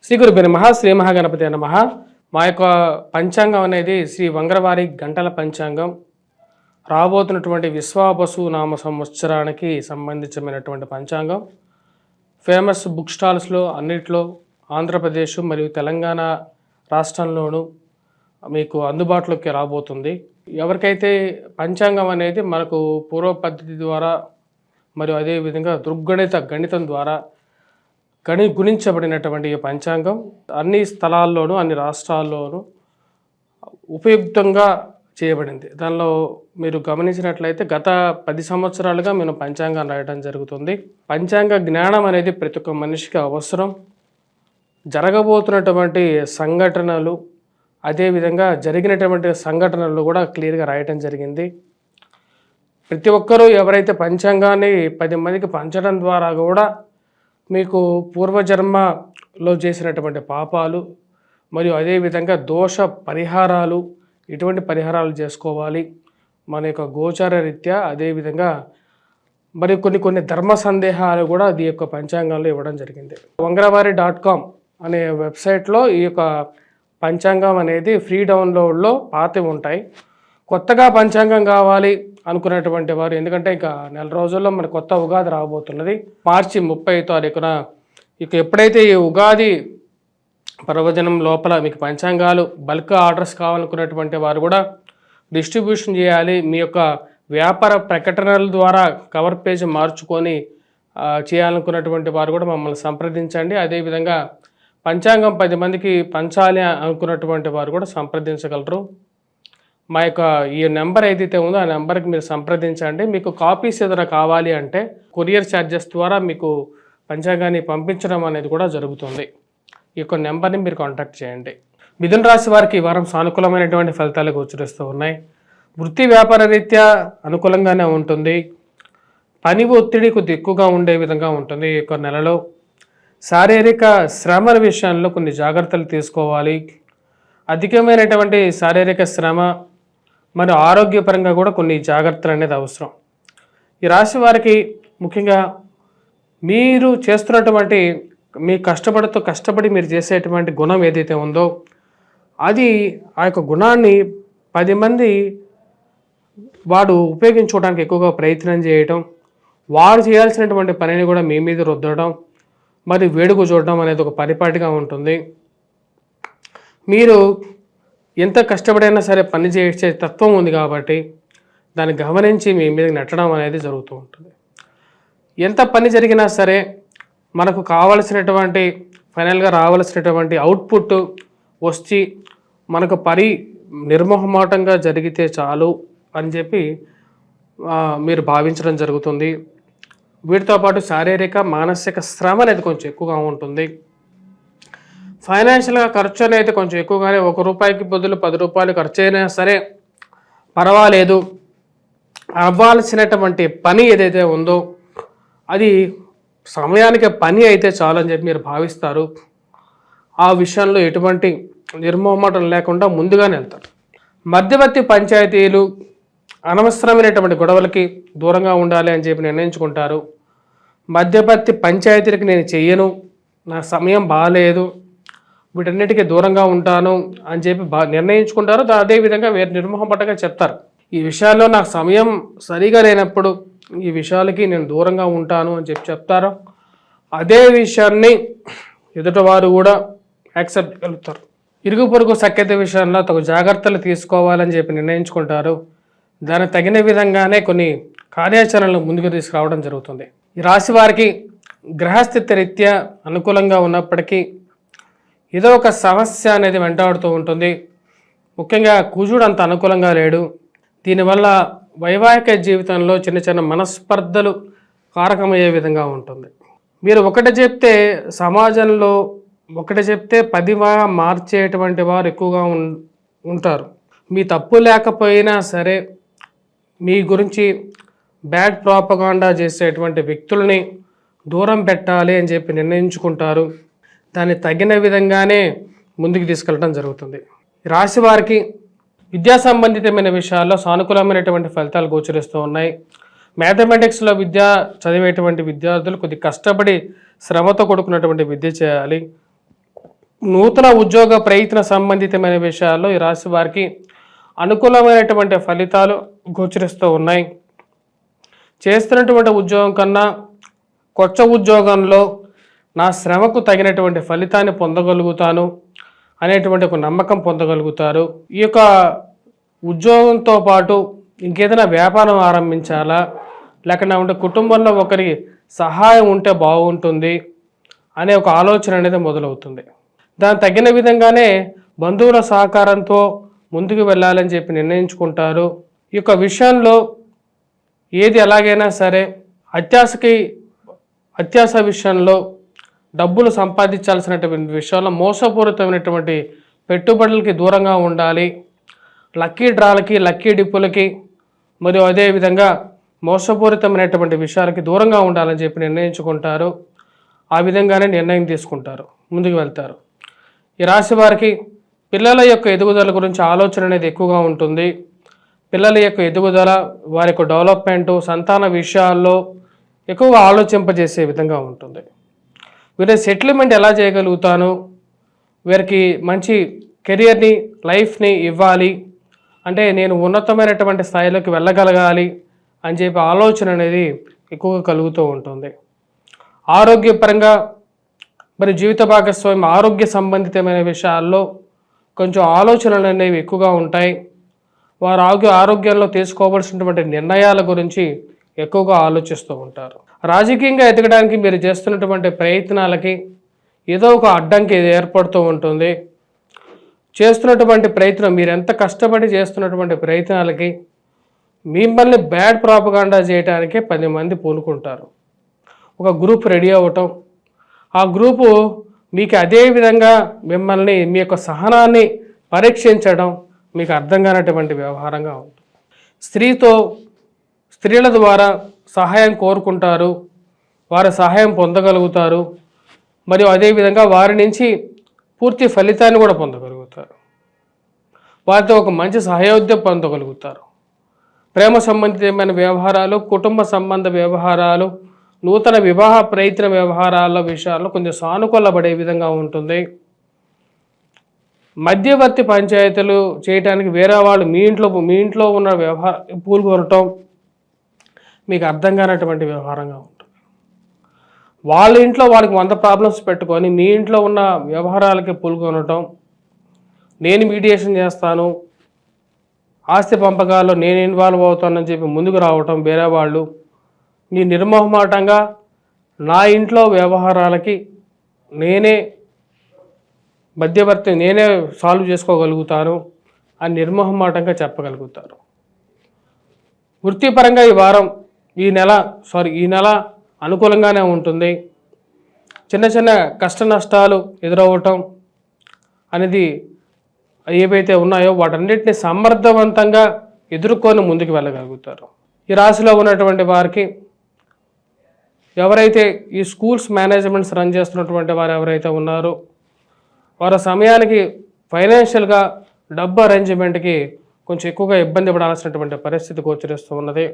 శ్రీ గురుభ్యో నమః. శ్రీ మహాగణపతి నమః. మా యొక్క పంచాంగం అనేది శ్రీ వంగరవారి గంటల పంచాంగం. రాబోతున్నటువంటి విశ్వావసు నామ సంవత్సరానికి సంబంధించినటువంటి పంచాంగం. ఫేమస్ బుక్ స్టాల్స్లో అన్నిట్లో ఆంధ్రప్రదేశ్ మరియు తెలంగాణ రాష్ట్రంలోనూ మీకు అందుబాటులోకి రాబోతుంది. ఎవరికైతే పంచాంగం అనేది మనకు పూర్వ పద్ధతి ద్వారా మరియు అదేవిధంగా గణితం ద్వారా గుణించబడినటువంటి ఈ పంచాంగం అన్ని స్థలాల్లోనూ అన్ని రాష్ట్రాల్లోనూ ఉపయుక్తంగా చేయబడింది. దానిలో మీరు గమనించినట్లయితే గత 10 సంవత్సరాలుగా మేము పంచాంగం రాయడం జరుగుతుంది. పంచాంగ జ్ఞానం అనేది ప్రతి ఒక్క మనిషికి అవసరం. జరగబోతున్నటువంటి సంఘటనలు అదేవిధంగా జరిగినటువంటి సంఘటనలు కూడా క్లియర్గా రాయటం జరిగింది. ప్రతి ఒక్కరూ ఎవరైతే పంచాంగాన్ని 10 మందికి పంచడం ద్వారా కూడా మీకు పూర్వజన్మలో చేసినటువంటి పాపాలు మరియు అదేవిధంగా దోష పరిహారాలు ఇటువంటి పరిహారాలు చేసుకోవాలి మన యొక్క గోచార రీత్యా. అదేవిధంగా మరి కొన్ని ధర్మ సందేహాలు కూడా ఈ యొక్క పంచాంగంలో ఇవ్వడం జరిగింది. వంగరవారి.com అనే వెబ్సైట్లో ఈ యొక్క పంచాంగం అనేది ఫ్రీ డౌన్లోడ్లో పాతవి ఉంటాయి. కొత్తగా పంచాంగం కావాలి అనుకున్నటువంటి వారు, ఎందుకంటే ఇక నెల రోజుల్లో మన కొత్త ఉగాది రాబోతున్నది. మార్చి 30 తారీఖున ఇక ఎప్పుడైతే ఈ ఉగాది పర్వదినం లోపల మీకు పంచాంగాలు బల్క్ ఆర్డర్స్ కావాలనుకున్నటువంటి వారు కూడా డిస్ట్రిబ్యూషన్ చేయాలి. మీ యొక్క వ్యాపార ప్రకటనల ద్వారా కవర్ పేజ్ మార్చుకొని చేయాలనుకున్నటువంటి వారు కూడా మమ్మల్ని సంప్రదించండి. అదేవిధంగా పంచాంగం 10 మందికి పంచాలి అనుకున్నటువంటి వారు కూడా సంప్రదించగలరు. మా యొక్క ఈ నెంబర్ ఏదైతే ఉందో ఆ నెంబర్కి మీరు సంప్రదించండి. మీకు కాపీస్ ఏదైనా కావాలి అంటే కొరియర్ ఛార్జెస్ ద్వారా మీకు పంచాంగాన్ని పంపించడం అనేది కూడా జరుగుతుంది. ఈ యొక్క నెంబర్ని మీరు కాంటాక్ట్ చేయండి. మిథున రాశి వారికి ఈ వారం సానుకూలమైనటువంటి ఫలితాలు గోచరిస్తూ ఉన్నాయి. వృత్తి వ్యాపార రీత్యా అనుకూలంగానే ఉంటుంది. పని ఒత్తిడి కొద్ది ఎక్కువగా ఉండే విధంగా ఉంటుంది. ఈ యొక్క నెలలో శారీరక శ్రమల విషయంలో కొన్ని జాగ్రత్తలు తీసుకోవాలి. అధికమైనటువంటి శారీరక శ్రమ మరియు ఆరోగ్యపరంగా కూడా కొన్ని జాగ్రత్తలు అనేది అవసరం. ఈ రాశి వారికి ముఖ్యంగా మీరు చేస్తున్నటువంటి మీ కష్టపడి మీరు చేసేటువంటి గుణం ఏదైతే ఉందో అది ఆ యొక్క గుణాన్ని 10 మంది వాడు ఉపయోగించుకోవడానికి ఎక్కువగా ప్రయత్నం చేయటం, వాడు చేయాల్సినటువంటి పనిని కూడా మీ మీద రుద్దడం, మరి వేడుక చూడడం అనేది ఒక పరిపాటిగా ఉంటుంది. మీరు ఎంత కష్టపడైనా సరే పని చేసే తత్వం ఉంది కాబట్టి దాన్ని గమనించి మీ మీద నెట్టడం అనేది జరుగుతూ ఉంటుంది. ఎంత పని జరిగినా సరే మనకు కావలసినటువంటి ఫైనల్గా రావాల్సినటువంటి అవుట్పుట్ వచ్చి మనకు నిర్మోహమాటంగా జరిగితే చాలు అని చెప్పి మీరు భావించడం జరుగుతుంది. వీటితో పాటు శారీరక మానసిక శ్రమ అనేది కొంచెం ఎక్కువగా ఉంటుంది. ఫైనాన్షియల్గా ఖర్చు అనేది కొంచెం ఎక్కువగానే, 1 రూపాయికి బదులు 10 రూపాయలు ఖర్చు అయినా సరే పర్వాలేదు, అవ్వాల్సినటువంటి పని ఏదైతే ఉందో అది సమయానికి పని అయితే చాలు అని చెప్పి మీరు భావిస్తారు. ఆ విషయంలో ఎటువంటి నిర్మోహమాటం లేకుండా ముందుగానే వెళ్తారు. మధ్యవర్తి పంచాయతీలు అనవసరమైనటువంటి గొడవలకి దూరంగా ఉండాలి అని చెప్పి నిర్ణయించుకుంటారు. మధ్యవర్తి పంచాయతీలకి నేను చెయ్యను, నా సమయం బాగాలేదు, వీటన్నిటికీ దూరంగా ఉంటాను అని చెప్పి నిర్ణయించుకుంటారు. అదేవిధంగా వేరు నిర్మోహమాటంగా చెప్తారు. ఈ విషయాల్లో నాకు సమయం సరిగా లేనప్పుడు ఈ విషయాలకి నేను దూరంగా ఉంటాను అని చెప్పి చెప్తారు. అదే విషయాన్ని ఎదుటివారు కూడా యాక్సెప్ట్ చేయగలుగుతారు. ఇరుగు పొరుగు సఖ్యత విషయంలో తగు జాగ్రత్తలు తీసుకోవాలని చెప్పి నిర్ణయించుకుంటారు. దానికి తగిన విధంగానే కొన్ని కార్యాచరణలు ముందుకు తీసుకురావడం జరుగుతుంది. ఈ రాశి వారికి గ్రహస్థితి రీత్యా అనుకూలంగా ఉన్నప్పటికీ ఏదో ఒక సమస్య అనేది వెంటాడుతూ ఉంటుంది. ముఖ్యంగా కుజుడు అంత అనుకూలంగా లేడు. దీనివల్ల వైవాహిక జీవితంలో చిన్న మనస్పర్ధలు కారకమయ్యే విధంగా ఉంటుంది. మీరు ఒకటి చెప్తే సమాజంలో 10 మార్చేటువంటి వారు ఎక్కువగా ఉంటారు. మీ తప్పు లేకపోయినా సరే మీ గురించి బ్యాడ్ ప్రాపగాండా చేసేటువంటి వ్యక్తుల్ని దూరం పెట్టాలి అని చెప్పి నిర్ణయించుకుంటారు. దాన్ని తగిన విధంగానే ముందుకు తీసుకెళ్ళడం జరుగుతుంది. రాశి వారికి విద్యా సంబంధితమైన విషయాల్లో సానుకూలమైనటువంటి ఫలితాలు గోచరిస్తూ ఉన్నాయి. మ్యాథమెటిక్స్లో విద్య చదివేటువంటి విద్యార్థులు కొద్ది కష్టపడి శ్రమతో కూడుకున్నటువంటి విద్య చేయాలి. నూతన ఉద్యోగ ప్రయత్న సంబంధితమైన విషయాల్లో ఈ రాశి వారికి అనుకూలమైనటువంటి ఫలితాలు గోచరిస్తూ ఉన్నాయి. చేస్తున్నటువంటి ఉద్యోగం కన్నా కొత్త ఉద్యోగంలో నా శ్రమకు తగినటువంటి ఫలితాన్ని పొందగలుగుతాను అనేటువంటి ఒక నమ్మకం పొందగలుగుతారు. ఈ యొక్క ఉద్యోగంతో పాటు ఇంకేదైనా వ్యాపారం ఆరంభించాలా, లేకుండా కుటుంబంలో ఒకరి సహాయం ఉంటే బాగుంటుంది అనే ఒక ఆలోచన అనేది మొదలవుతుంది. దానికి తగిన విధంగానే బంధువుల సహకారంతో ముందుకు వెళ్ళాలని చెప్పి నిర్ణయించుకుంటారు. ఈ యొక్క విషయంలో ఏది ఎలాగైనా సరే అత్యాశ విషయంలో డబ్బులు సంపాదించాల్సినటువంటి విషయంలో మోసపూరితమైనటువంటి పెట్టుబడులకి దూరంగా ఉండాలి. లక్కీ డ్రాలకి, లక్కీ డిప్పులకి మరియు అదేవిధంగా మోసపూరితమైనటువంటి విషయాలకి దూరంగా ఉండాలని చెప్పి నిర్ణయించుకుంటారు. ఆ విధంగానే నిర్ణయం తీసుకుంటారు, ముందుకు వెళ్తారు. ఈ రాశి వారికి పిల్లల యొక్క ఎదుగుదల గురించి ఆలోచన అనేది ఎక్కువగా ఉంటుంది. పిల్లల యొక్క ఎదుగుదల, వారి యొక్క డెవలప్మెంటు, సంతాన విషయాల్లో ఎక్కువగా ఆలోచింపజేసే విధంగా ఉంటుంది. వీరి సెటిల్మెంట్ ఎలా చేయగలుగుతాను, వీరికి మంచి కెరియర్ని, లైఫ్ని ఇవ్వాలి అంటే నేను ఉన్నతమైనటువంటి స్థాయిలోకి వెళ్ళగలగాలి అని చెప్పి ఆలోచన అనేది ఎక్కువగా కలుగుతూ ఉంటుంది. ఆరోగ్యపరంగా మరి జీవిత భాగస్వామి ఆరోగ్య సంబంధితమైన విషయాల్లో కొంచెం ఆలోచనలు అనేవి ఎక్కువగా ఉంటాయి. వారు ఆరోగ్యంలో తీసుకోవాల్సినటువంటి నిర్ణయాల గురించి ఎక్కువగా ఆలోచిస్తూ ఉంటారు. రాజకీయంగా ఎదగడానికి మీరు చేస్తున్నటువంటి ప్రయత్నాలకి ఏదో ఒక అడ్డంకి ఏర్పడుతూ ఉంటుంది. చేస్తున్నటువంటి ప్రయత్నం, మీరు ఎంత కష్టపడి చేస్తున్నటువంటి ప్రయత్నాలకి మిమ్మల్ని బ్యాడ్ ప్రాపగాండా చేయడానికే 10 మంది పూనుకుంటారు. ఒక గ్రూప్ రెడీ అవ్వటం, ఆ గ్రూపు మీకు అదే విధంగా మిమ్మల్ని, మీ యొక్క సహనాన్ని పరీక్షించడం మీకు అర్థం కానటువంటి వ్యవహారంగా ఉంటుంది. స్త్రీల ద్వారా సహాయం కోరుకుంటారు, వారి సహాయం పొందగలుగుతారు. మరియు అదేవిధంగా వారి నుంచి పూర్తి ఫలితాన్ని కూడా పొందగలుగుతారు. వారితో ఒక మంచి సహయోధ్యం పొందగలుగుతారు. ప్రేమ సంబంధితమైన వ్యవహారాలు, కుటుంబ సంబంధ వ్యవహారాలు, నూతన వివాహ ప్రయత్న వ్యవహారాల విషయాల్లో కొంచెం సానుకూలపడే విధంగా ఉంటుంది. మధ్యవర్తి పంచాయతీలు చేయడానికి వేరే వాళ్ళు మీ ఇంట్లో ఉన్న పూలుకొనటం మీకు అర్థం కానటువంటి వ్యవహారంగా ఉంటుంది. వాళ్ళ ఇంట్లో వాళ్ళకి 100 ప్రాబ్లమ్స్ పెట్టుకొని మీ ఇంట్లో ఉన్న వ్యవహారాలకి పూలుకొనటం, నేను మీడియేషన్ చేస్తాను, ఆస్తి పంపకాల్లో నేను ఇన్వాల్వ్ అవుతానని చెప్పి ముందుకు రావటం వేరే వాళ్ళు, మీ నిర్మోహమాటంగా నా ఇంట్లో వ్యవహారాలకి నేనే మధ్యవర్తి, నేనే సాల్వ్ చేసుకోగలుగుతాను అని నిర్మోహమాటంగా చెప్పగలుగుతారు. వృత్తిపరంగా ఈ నెల అనుకూలంగానే ఉంటుంది. చిన్న చిన్న కష్ట నష్టాలు ఎదురవ్వటం అనేది ఏవైతే ఉన్నాయో వాటన్నిటిని సమర్థవంతంగా ఎదుర్కొని ముందుకు వెళ్ళగలుగుతారు. ఈ రాశిలో ఉన్నటువంటి వారికి ఎవరైతే ఈ స్కూల్స్ మేనేజ్మెంట్స్ రన్ చేస్తున్నటువంటి వారు ఎవరైతే ఉన్నారో వారి సమయానికి ఫైనాన్షియల్గా డబ్బు అరేంజ్మెంట్కి కొంచెం ఎక్కువగా ఇబ్బంది పడాల్సినటువంటి పరిస్థితి గోచరిస్తూ ఉన్నది.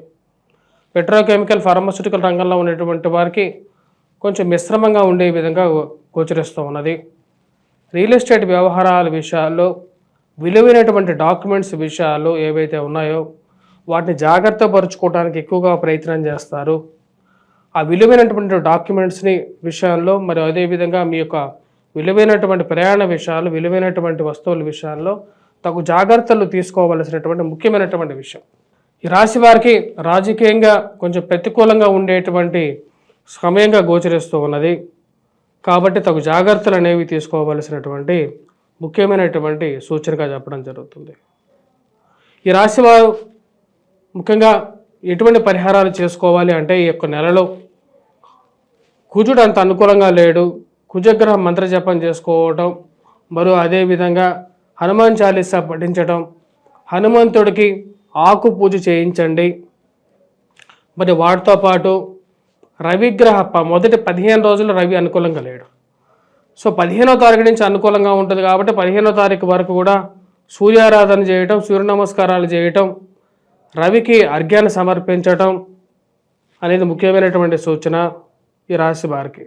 పెట్రోకెమికల్, ఫార్మాస్యూటికల్ రంగంలో ఉన్నటువంటి వారికి కొంచెం మిశ్రమంగా ఉండే విధంగా గోచరిస్తూ ఉన్నది. రియల్ ఎస్టేట్ వ్యవహారాల విషయాల్లో, విలువైనటువంటి డాక్యుమెంట్స్ విషయాలు ఏవైతే ఉన్నాయో వాటిని జాగ్రత్త పరుచుకోవడానికి ఎక్కువగా ప్రయత్నం చేస్తారు. ఆ విలువైనటువంటి డాక్యుమెంట్స్ని విషయాల్లో, మరి అదేవిధంగా మీ యొక్క విలువైనటువంటి ప్రయాణ విషయాలు, విలువైనటువంటి వస్తువుల విషయాల్లో తగు జాగ్రత్తలు తీసుకోవలసినటువంటి ముఖ్యమైనటువంటి విషయం. ఈ రాశి వారికి రాజకీయంగా కొంచెం ప్రతికూలంగా ఉండేటువంటి సమయంగా గోచరిస్తూ ఉన్నది. కాబట్టి తగు జాగ్రత్తలు అనేవి తీసుకోవలసినటువంటి ముఖ్యమైనటువంటి సూచనగా చెప్పడం జరుగుతుంది. ఈ రాశి వారు ముఖ్యంగా ఎటువంటి పరిహారాలు చేసుకోవాలి అంటే, ఈ యొక్క నెలలో కుజుడు అంత అనుకూలంగా లేడు, కుజగ్రహ మంత్ర జపం చేసుకోవటం, మరియు అదేవిధంగా హనుమాన్ చాలీసా పఠించటం, హనుమంతుడికి ఆకు పూజ చేయించండి. మరి వాటితో పాటు రవిగ్రహ మొదటి 15 రోజులు రవి అనుకూలంగా లేడు. సో 15వ తారీఖు నుంచి అనుకూలంగా ఉంటుంది కాబట్టి 15వ తారీఖు వరకు కూడా సూర్యారాధన చేయటం, సూర్య నమస్కారాలు చేయటం, రవికి అర్ఘ్యాన్ని సమర్పించటం అనేది ముఖ్యమైనటువంటి సూచన ఈ రాశి వారికి.